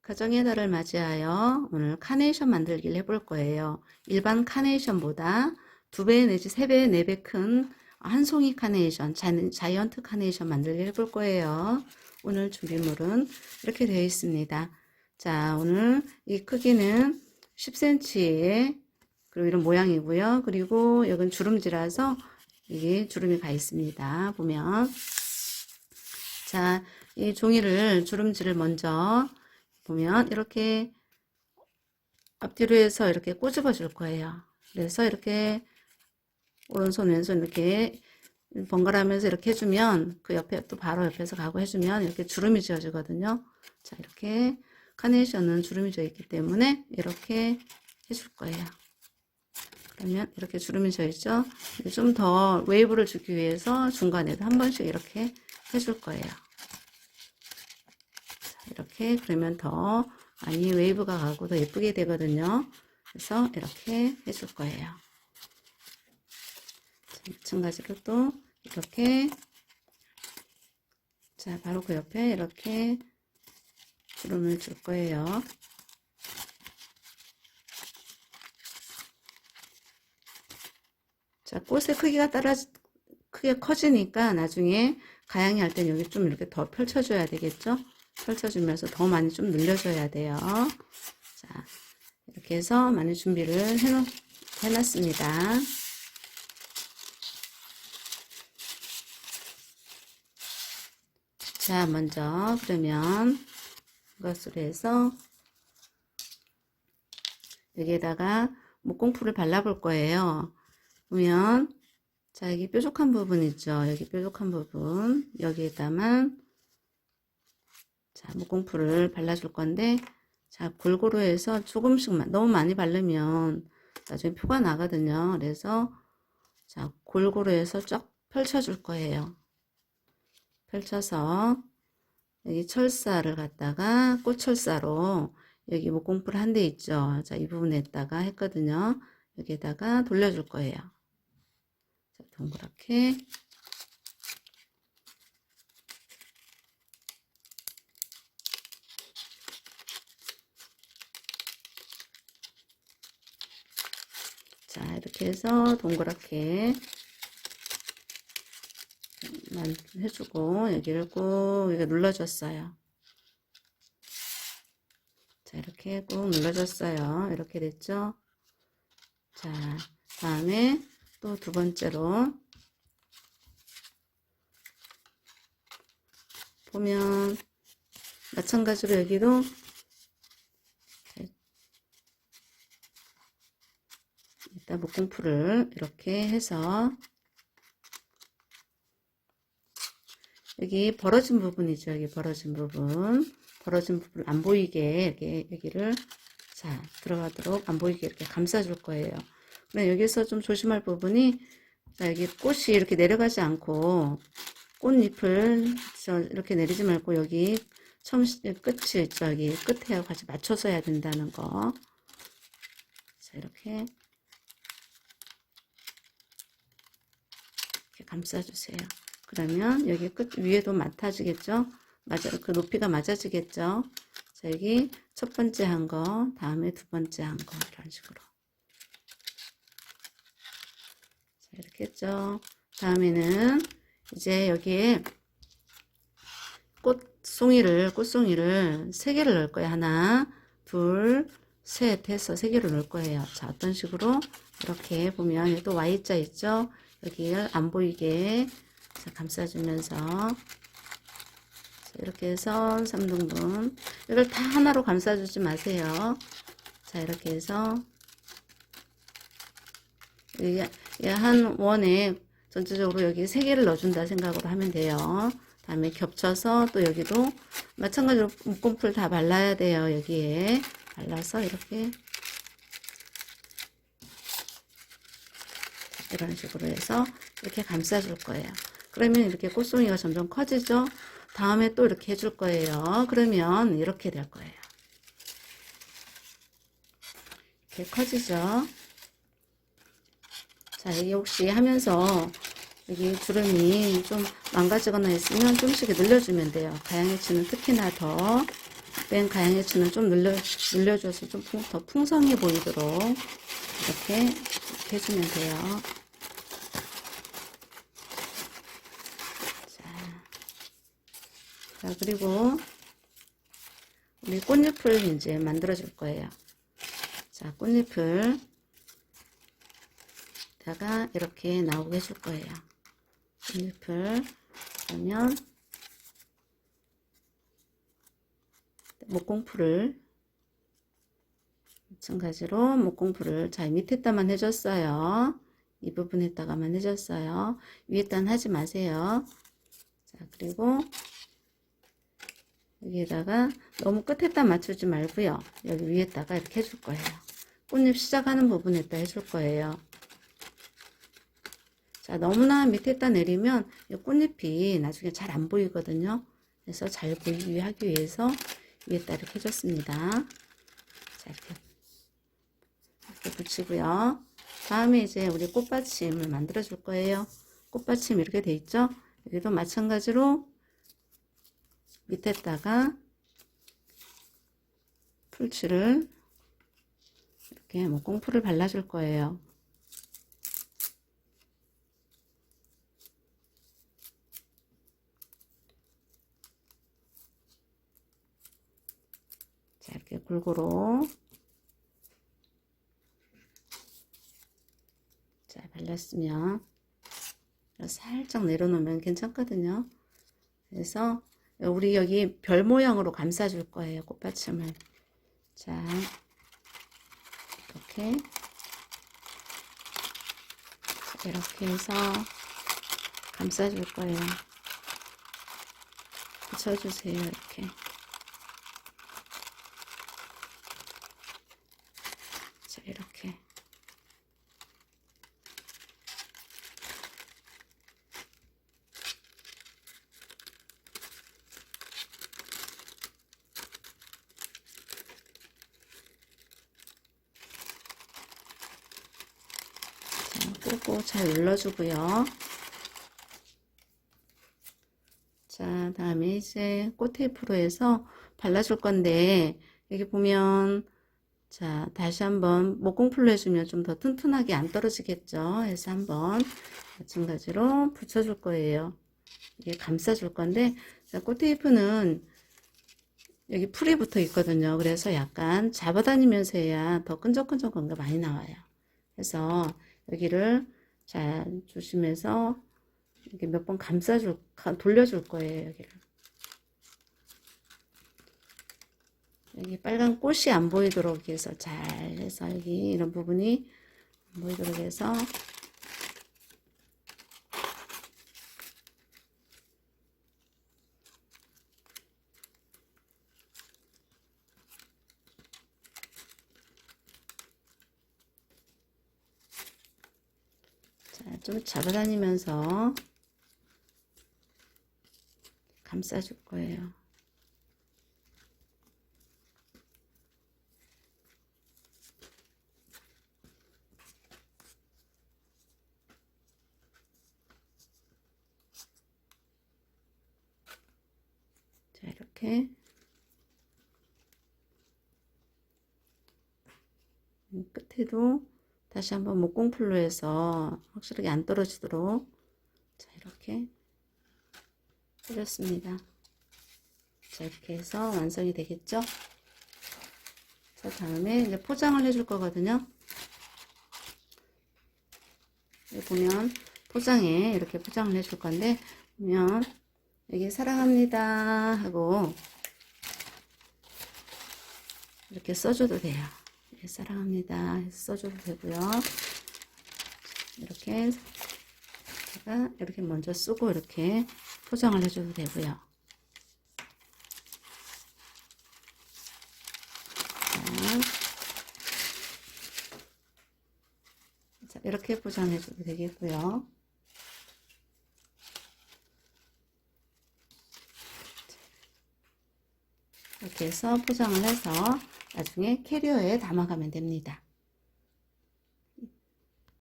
가정의 달을 맞이하여 오늘 카네이션 만들기를 해볼 거예요. 일반 카네이션보다 2배 내지 3배, 4배 큰 한 송이 카네이션, 자이언트 카네이션 만들기를 해볼 거예요. 오늘 준비물은 이렇게 되어 있습니다. 자, 오늘 이 크기는 10cm에 그리고 이런 모양이고요. 그리고 여긴 주름지라서 이게 주름이 가 있습니다. 보면 자, 이 종이를 주름지를 먼저 보면 이렇게 앞뒤로 해서 이렇게 꼬집어 줄 거예요. 그래서 이렇게 오른손 왼손 이렇게 번갈아 하면서 이렇게 해주면 그 옆에 또 바로 옆에서 가고 해주면 이렇게 주름이 지어지거든요. 자, 이렇게 카네이션은 주름이 져 있기 때문에 이렇게 해줄 거예요. 그러면 이렇게 주름이 져 있죠. 좀 더 웨이브를 주기 위해서 중간에도 한 번씩 이렇게 해줄 거예요. 자, 이렇게 그러면 더 많이 웨이브가 가고 더 예쁘게 되거든요. 그래서 이렇게 해줄 거예요. 자, 마찬가지로 또 이렇게 자 바로 그 옆에 이렇게 주름을 줄 거예요. 자, 꽃의 크기가 크게 커지니까 나중에 가양이 할 때는 여기 좀 이렇게 더 펼쳐줘야 되겠죠? 펼쳐주면서 더 많이 좀 늘려줘야 돼요. 자, 이렇게 해서 많이 준비를 해놨습니다. 자, 먼저 그러면 이것으로 해서 여기에다가 목공풀을 발라볼 거예요. 보면 자, 여기 뾰족한 부분 있죠. 여기 뾰족한 부분 여기에다만 자, 목공풀을 발라줄 건데 자, 골고루 해서 조금씩만 너무 많이 바르면 나중에 표가 나거든요. 그래서 자, 골고루 해서 쫙 펼쳐줄 거예요. 펼쳐서 여기 철사를 갖다가 꽃철사로 여기 목공풀 한 대 있죠. 자, 이 부분에다가 했거든요. 여기에다가 돌려줄 거예요. 자, 동그랗게 자, 이렇게 해서 동그랗게 해주고 여기를 꾹 이렇게 눌러줬어요. 자, 이렇게 꾹 눌러줬어요. 이렇게 됐죠? 자, 다음에 또 두 번째로 보면 마찬가지로 여기도 일단 목공풀을 이렇게 해서 여기 벌어진 부분이죠. 여기 벌어진 부분 안 보이게 이렇게 여기를 자 들어가도록 안 보이게 이렇게 감싸줄 거예요. 그럼 여기서 좀 조심할 부분이 자, 여기 꽃이 이렇게 내려가지 않고 꽃잎을 이렇게 내리지 말고 여기 끝이 있죠. 여기 끝에 같이 맞춰서 해야 된다는 거. 자, 이렇게 감싸주세요. 그러면 여기 끝 위에도 맡아지겠죠? 그 높이가 맞아지겠죠? 자, 여기 첫 번째 한 거, 다음에 두 번째 한 거, 이런 식으로. 자, 이렇게 했죠? 다음에는 이제 여기에 꽃송이를 3개를 넣을 거예요. 하나, 둘, 셋 해서 3개를 넣을 거예요. 자, 어떤 식으로? 이렇게 보면 여기 또 Y자 있죠? 여기를 안 보이게 자, 감싸주면서 자, 이렇게 해서 3등분 이걸 다 하나로 감싸주지 마세요. 자, 이렇게 해서 한 원에 전체적으로 여기 3개를 넣어준다 생각으로 하면 돼요. 다음에 겹쳐서 또 여기도 마찬가지로 목공풀 다 발라야 돼요. 여기에 발라서 이렇게 이런 식으로 해서 이렇게 감싸줄 거예요. 그러면 이렇게 꽃송이가 점점 커지죠. 다음에 또 이렇게 해줄 거예요. 그러면 이렇게 될 거예요. 이렇게 커지죠. 자, 여기 혹시 하면서 여기 주름이 좀 망가지거나 있으면 조금씩 늘려주면 돼요. 가양해치는 특히나 더 맨 가양해치는 좀 늘려줘서 좀 더 풍성해 보이도록 이렇게 해주면 돼요. 자, 그리고 우리 꽃잎을 이제 만들어 줄 거예요. 자, 꽃잎을 다가 이렇게 나오게 해줄 거예요. 꽃잎을 그러면 목공풀을 마찬가지로 목공풀을 자 밑에다만 해줬어요. 이 부분에다가만 해줬어요. 위에다는 하지 마세요. 자, 그리고 여기에다가 너무 끝에다 맞추지 말고요. 여기 위에다가 이렇게 해줄 거예요. 꽃잎 시작하는 부분에다 해줄 거예요. 자, 너무나 밑에다 내리면 꽃잎이 나중에 잘 안 보이거든요. 그래서 잘 보이게 하기 위해서 위에다 이렇게 해줬습니다. 자, 이렇게 붙이고요. 다음에 이제 우리 꽃받침을 만들어 줄 거예요. 꽃받침 이렇게 돼 있죠? 여기도 마찬가지로 밑에다가 풀칠을 이렇게 목공풀을 발라줄 거예요. 자, 이렇게 골고루 자 발랐으면 살짝 내려놓으면 괜찮거든요. 그래서 우리 여기 별 모양으로 감싸 줄 거예요. 꽃받침을. 자, 이렇게 해서 감싸 줄 거예요. 붙여주세요. 이렇게. 자, 이렇게. 꾹꾹 잘 눌러주고요. 자, 다음에 이제 꽃테이프로 해서 발라줄 건데, 여기 보면, 자, 다시 한번 목공풀로 해주면 좀 더 튼튼하게 안 떨어지겠죠? 그래서 한번 마찬가지로 붙여줄 거예요. 이게 감싸줄 건데, 자, 꽃테이프는 여기 풀이 붙어 있거든요. 그래서 약간 잡아다니면서 해야 더 끈적끈적한 게 많이 나와요. 그래서 여기를 잘 조심해서 이렇게 몇 번 돌려줄 거예요. 여기 빨간 꽃이 안 보이도록 해서 잘 해서 여기 이런 부분이 안 보이도록 해서 자, 좀 잡아다니면서 감싸줄 거예요. 자, 이렇게 끝에도 다시 한번 목공풀로 해서 확실하게 안 떨어지도록 자, 이렇게 뿌렸습니다. 자, 이렇게 해서 완성이 되겠죠? 자, 다음에 이제 포장을 해줄 거거든요. 여기 보면 포장에 이렇게 포장을 해줄 건데, 보면 여기 사랑합니다 하고 이렇게 써줘도 돼요. 사랑합니다 해서 써줘도 되고요. 이렇게 제가 이렇게 먼저 쓰고 이렇게 포장을 해줘도 되고요. 자, 이렇게 포장해줘도 되겠고요. 이렇게 해서 포장을 해서 나중에 캐리어에 담아가면 됩니다.